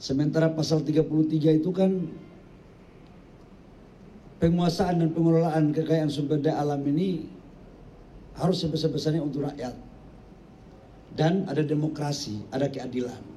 Sementara pasal 33 itu kan penguasaan dan pengelolaan kekayaan sumber daya alam ini harus sebesar-besarnya untuk rakyat. Dan ada demokrasi, ada keadilan.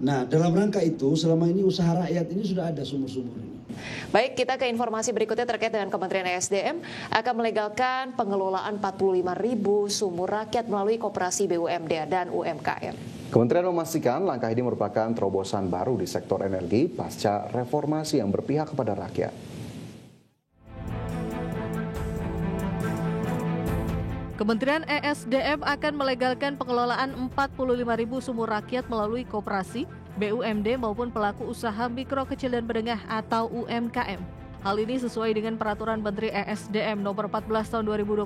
Nah, dalam rangka itu selama ini usaha rakyat ini sudah ada sumur-sumur ini. Baik, kita ke informasi berikutnya terkait dengan Kementerian ESDM akan melegalkan pengelolaan 45.000 sumur rakyat melalui koperasi BUMD dan UMKM. Kementerian memastikan langkah ini merupakan terobosan baru di sektor energi pasca reformasi yang berpihak kepada rakyat. Kementerian ESDM akan melegalkan pengelolaan 45.000 sumur rakyat melalui koperasi, BUMD maupun pelaku usaha mikro kecil dan menengah atau UMKM. Hal ini sesuai dengan Peraturan Menteri ESDM Nomor 14 Tahun 2025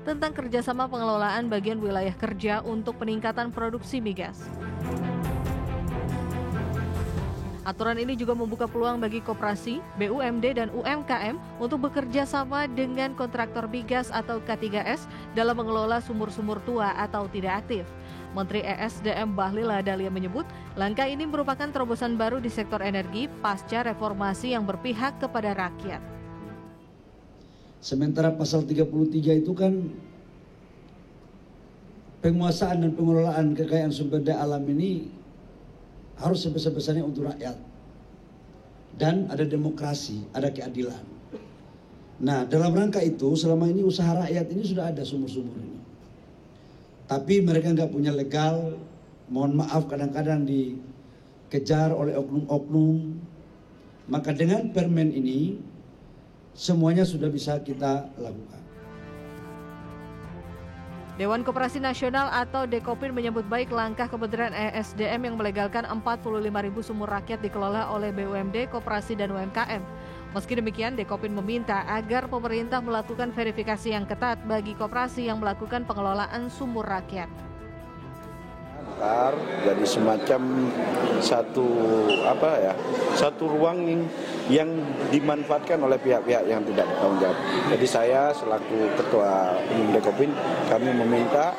tentang kerjasama pengelolaan bagian wilayah kerja untuk peningkatan produksi migas. Aturan ini juga membuka peluang bagi koperasi, BUMD, dan UMKM untuk bekerja sama dengan kontraktor migas atau K3S dalam mengelola sumur-sumur tua atau tidak aktif. Menteri ESDM Bahlil Lahadalia menyebut, langkah ini merupakan terobosan baru di sektor energi pasca reformasi yang berpihak kepada rakyat. Sementara pasal 33 itu kan penguasaan dan pengelolaan kekayaan sumber daya alam ini harus sebesar-besarnya untuk rakyat. Dan ada demokrasi, ada keadilan. Nah, dalam rangka itu selama ini usaha rakyat ini sudah ada sumur-sumur ini. Tapi mereka nggak punya legal, mohon maaf kadang-kadang dikejar oleh oknum-oknum. Maka dengan permen ini semuanya sudah bisa kita lakukan. Dewan Koperasi Nasional atau Dekopin menyambut baik langkah Kementerian ESDM yang melegalkan 45.000 sumur rakyat dikelola oleh BUMD, koperasi, dan UMKM. Meski demikian, Dekopin meminta agar pemerintah melakukan verifikasi yang ketat bagi koperasi yang melakukan pengelolaan sumur rakyat. Jadi semacam satu ruang yang dimanfaatkan oleh pihak-pihak yang tidak bertanggung jawab. Jadi saya selaku Ketua Umum Dekopin, kami meminta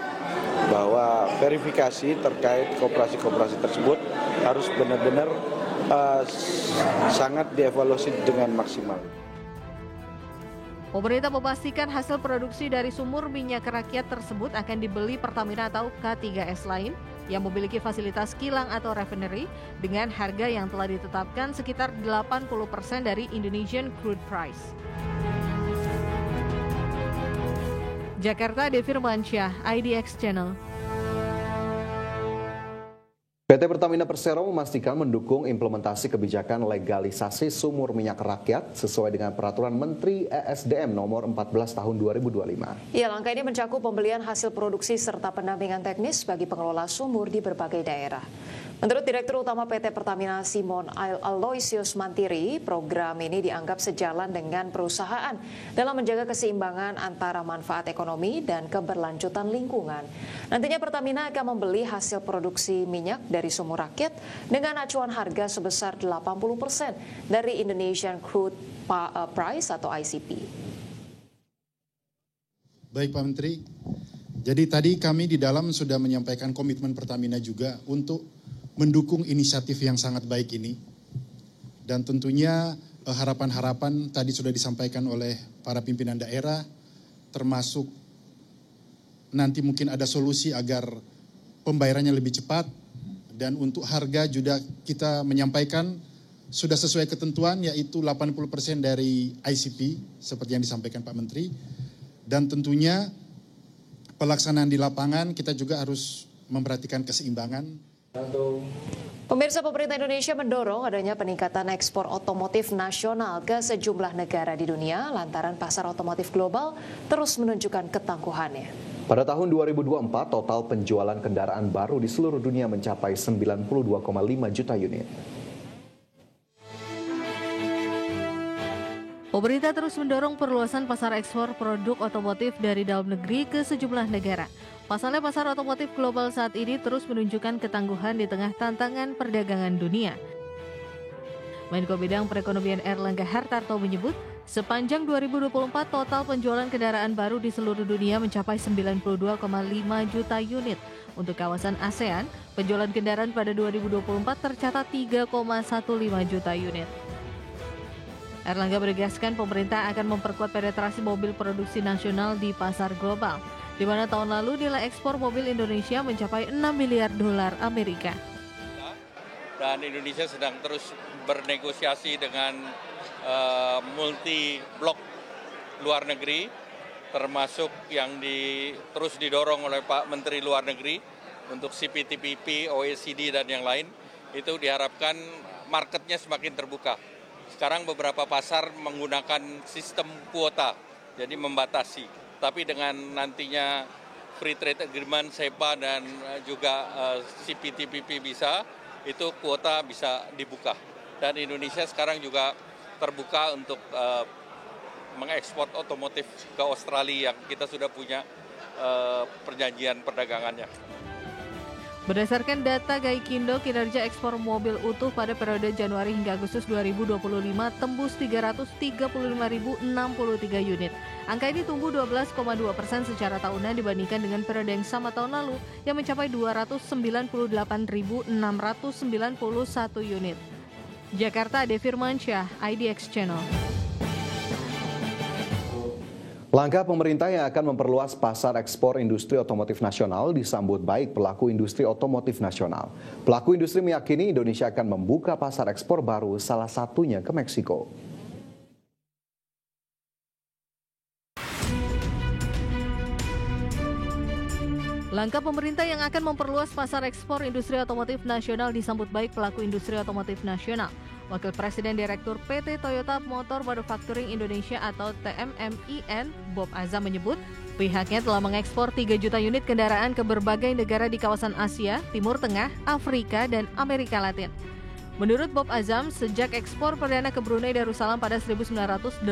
bahwa verifikasi terkait koperasi-koperasi tersebut harus benar-benar sangat dievaluasi dengan maksimal. Pemerintah memastikan hasil produksi dari sumur minyak rakyat tersebut akan dibeli Pertamina atau K3S lain yang memiliki fasilitas kilang atau refinery dengan harga yang telah ditetapkan sekitar 80% dari Indonesian Crude Price. Jakarta, Devi Firmansyah, IDX Channel. PT Pertamina Persero memastikan mendukung implementasi kebijakan legalisasi sumur minyak rakyat sesuai dengan Peraturan Menteri ESDM Nomor 14 Tahun 2025. Ya, langkah ini mencakup pembelian hasil produksi serta pendampingan teknis bagi pengelola sumur di berbagai daerah. Menurut Direktur Utama PT Pertamina Simon Aloysius Mantiri, program ini dianggap sejalan dengan perusahaan dalam menjaga keseimbangan antara manfaat ekonomi dan keberlanjutan lingkungan. Nantinya Pertamina akan membeli hasil produksi minyak dari sumur rakyat dengan acuan harga sebesar 80% dari Indonesian Crude Price atau ICP. Baik Pak Menteri, jadi tadi kami di dalam sudah menyampaikan komitmen Pertamina juga untuk mendukung inisiatif yang sangat baik ini. Dan tentunya harapan-harapan tadi sudah disampaikan oleh para pimpinan daerah, termasuk nanti mungkin ada solusi agar pembayarannya lebih cepat. Dan untuk harga juga kita menyampaikan sudah sesuai ketentuan yaitu 80% dari ICP seperti yang disampaikan Pak Menteri. Dan tentunya pelaksanaan di lapangan kita juga harus memperhatikan keseimbangan. Pemirsa, pemerintah Indonesia mendorong adanya peningkatan ekspor otomotif nasional ke sejumlah negara di dunia lantaran pasar otomotif global terus menunjukkan ketangguhannya. Pada tahun 2024, total penjualan kendaraan baru di seluruh dunia mencapai 92,5 juta unit. Pemerintah terus mendorong perluasan pasar ekspor produk otomotif dari dalam negeri ke sejumlah negara. Pasalnya pasar otomotif global saat ini terus menunjukkan ketangguhan di tengah tantangan perdagangan dunia. Menko Bidang Perekonomian Erlangga Hartarto menyebut, Sepanjang 2024, total penjualan kendaraan baru di seluruh dunia mencapai 92,5 juta unit. Untuk kawasan ASEAN, penjualan kendaraan pada 2024 tercatat 3,15 juta unit. Erlangga menegaskan pemerintah akan memperkuat penetrasi mobil produksi nasional di pasar global, di mana tahun lalu nilai ekspor mobil Indonesia mencapai 6 miliar dolar Amerika. Dan Indonesia sedang terus bernegosiasi dengan multi blok luar negeri, termasuk yang terus didorong oleh Pak Menteri Luar Negeri untuk CPTPP, OECD dan yang lain. Itu diharapkan marketnya semakin terbuka. Sekarang beberapa pasar menggunakan sistem kuota, jadi membatasi. Tapi dengan nantinya Free Trade Agreement, SEPA dan juga CPTPP bisa, itu kuota bisa dibuka. Dan Indonesia sekarang juga terbuka untuk mengekspor otomotif ke Australia yang kita sudah punya perjanjian perdagangannya. Berdasarkan data Gaikindo, kinerja ekspor mobil utuh pada periode Januari hingga Agustus 2025 tembus 335.063 unit. Angka ini tumbuh 12,2% secara tahunan dibandingkan dengan periode yang sama tahun lalu yang mencapai 298.691 unit. Jakarta, Ade Firmansyah, IDX Channel. Langkah pemerintah yang akan memperluas pasar ekspor industri otomotif nasional disambut baik pelaku industri otomotif nasional. Pelaku industri meyakini Indonesia akan membuka pasar ekspor baru, salah satunya ke Meksiko. Langkah pemerintah yang akan memperluas pasar ekspor industri otomotif nasional disambut baik pelaku industri otomotif nasional. Wakil Presiden Direktur PT Toyota Motor Manufacturing Indonesia atau TMMIN, Bob Azam menyebut pihaknya telah mengekspor 3 juta unit kendaraan ke berbagai negara di kawasan Asia, Timur Tengah, Afrika, dan Amerika Latin. Menurut Bob Azam, sejak ekspor perdana ke Brunei Darussalam pada 1987,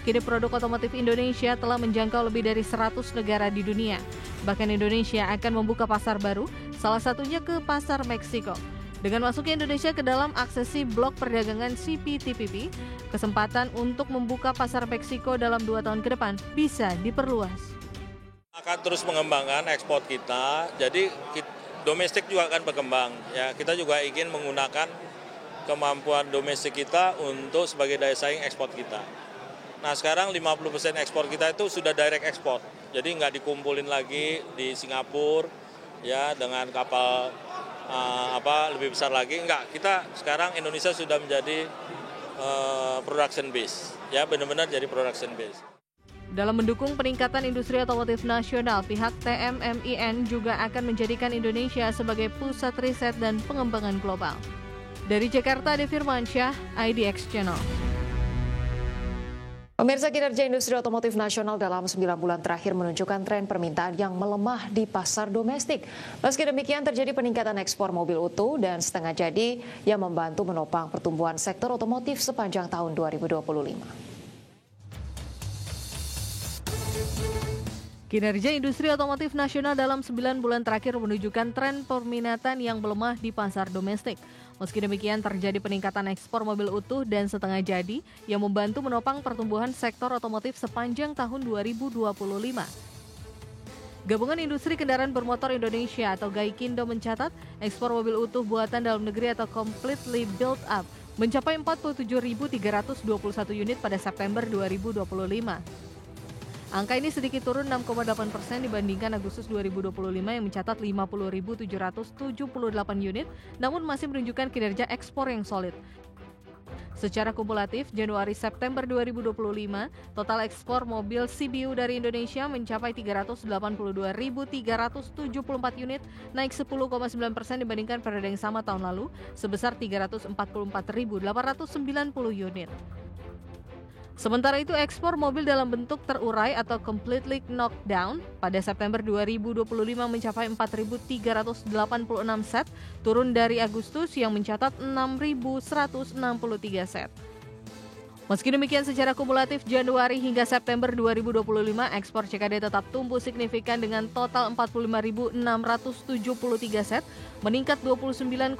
kini produk otomotif Indonesia telah menjangkau lebih dari 100 negara di dunia. Bahkan Indonesia akan membuka pasar baru, salah satunya ke pasar Meksiko. Dengan masuknya Indonesia ke dalam aksesi blok perdagangan CPTPP, kesempatan untuk membuka pasar Meksiko dalam 2 tahun ke depan bisa diperluas. Akan terus mengembangkan ekspor kita, jadi domestik juga akan berkembang. Ya, kita juga ingin menggunakan kemampuan domestik kita untuk sebagai daya saing ekspor kita. Nah sekarang 50% ekspor kita itu sudah direct ekspor, jadi nggak dikumpulin lagi di Singapura ya dengan kapal lebih besar lagi. Enggak, kita sekarang Indonesia sudah menjadi production base, ya benar-benar jadi production base. Dalam mendukung peningkatan industri otomotif nasional, pihak TMMIN juga akan menjadikan Indonesia sebagai pusat riset dan pengembangan global. Dari Jakarta, Ade Firmansyah, IDX Channel. Pemirsa, kinerja industri otomotif nasional dalam 9 bulan terakhir menunjukkan tren permintaan yang melemah di pasar domestik. Meski demikian, terjadi peningkatan ekspor mobil utuh dan setengah jadi yang membantu menopang pertumbuhan sektor otomotif sepanjang tahun 2025. Kinerja industri otomotif nasional dalam 9 bulan terakhir menunjukkan tren peminatan yang melemah di pasar domestik. Meski demikian, terjadi peningkatan ekspor mobil utuh dan setengah jadi yang membantu menopang pertumbuhan sektor otomotif sepanjang tahun 2025. Gabungan Industri Kendaraan Bermotor Indonesia atau Gaikindo mencatat ekspor mobil utuh buatan dalam negeri atau completely built up mencapai 47.321 unit pada September 2025. Angka ini sedikit turun 6,8% dibandingkan Agustus 2025 yang mencatat 50.778 unit, namun masih menunjukkan kinerja ekspor yang solid. Secara kumulatif, Januari-September 2025, total ekspor mobil CBU dari Indonesia mencapai 382.374 unit, naik 10,9% dibandingkan periode yang sama tahun lalu, sebesar 344.890 unit. Sementara itu, ekspor mobil dalam bentuk terurai atau completely knocked down pada September 2025 mencapai 4.386 set, turun dari Agustus yang mencatat 6.163 set. Meski demikian, secara kumulatif Januari hingga September 2025, ekspor CKD tetap tumbuh signifikan dengan total 45.673 set, meningkat 29,8%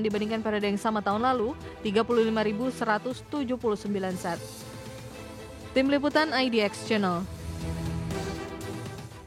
dibandingkan periode yang sama tahun lalu, 35.179 set. Tim Liputan IDX Channel.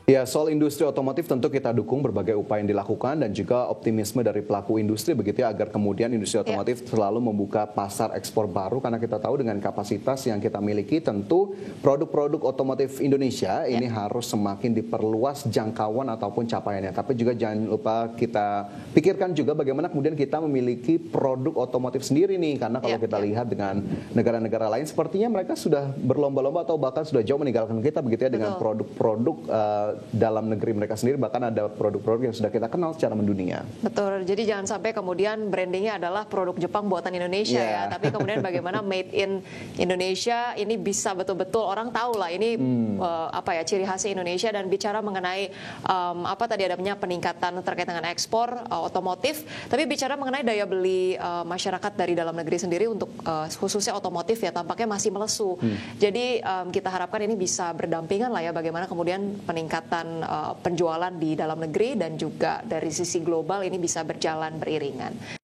Ya, soal industri otomotif tentu kita dukung berbagai upaya yang dilakukan dan juga optimisme dari pelaku industri begitu ya, agar kemudian industri otomotif selalu membuka pasar ekspor baru, karena kita tahu dengan kapasitas yang kita miliki tentu produk-produk otomotif Indonesia ini harus semakin diperluas jangkauan ataupun capaiannya. Tapi juga jangan lupa kita pikirkan juga bagaimana kemudian kita memiliki produk otomotif sendiri nih, karena kalau kita lihat dengan negara-negara lain sepertinya mereka sudah berlomba-lomba atau bahkan sudah jauh meninggalkan kita begitu ya, dengan produk-produk dalam negeri mereka sendiri, bahkan ada produk-produk yang sudah kita kenal secara mendunia. Betul, jadi jangan sampai kemudian brandingnya adalah produk Jepang buatan Indonesia ya, tapi kemudian bagaimana made in Indonesia ini bisa betul-betul orang tahu lah ini ciri khas Indonesia. Dan bicara mengenai tadi adanya peningkatan terkait dengan ekspor otomotif, tapi bicara mengenai daya beli masyarakat dari dalam negeri sendiri untuk khususnya otomotif ya tampaknya masih melesu. Jadi kita harapkan ini bisa berdampingan lah ya, bagaimana kemudian peningkatan penjualan di dalam negeri dan juga dari sisi global ini bisa berjalan beriringan.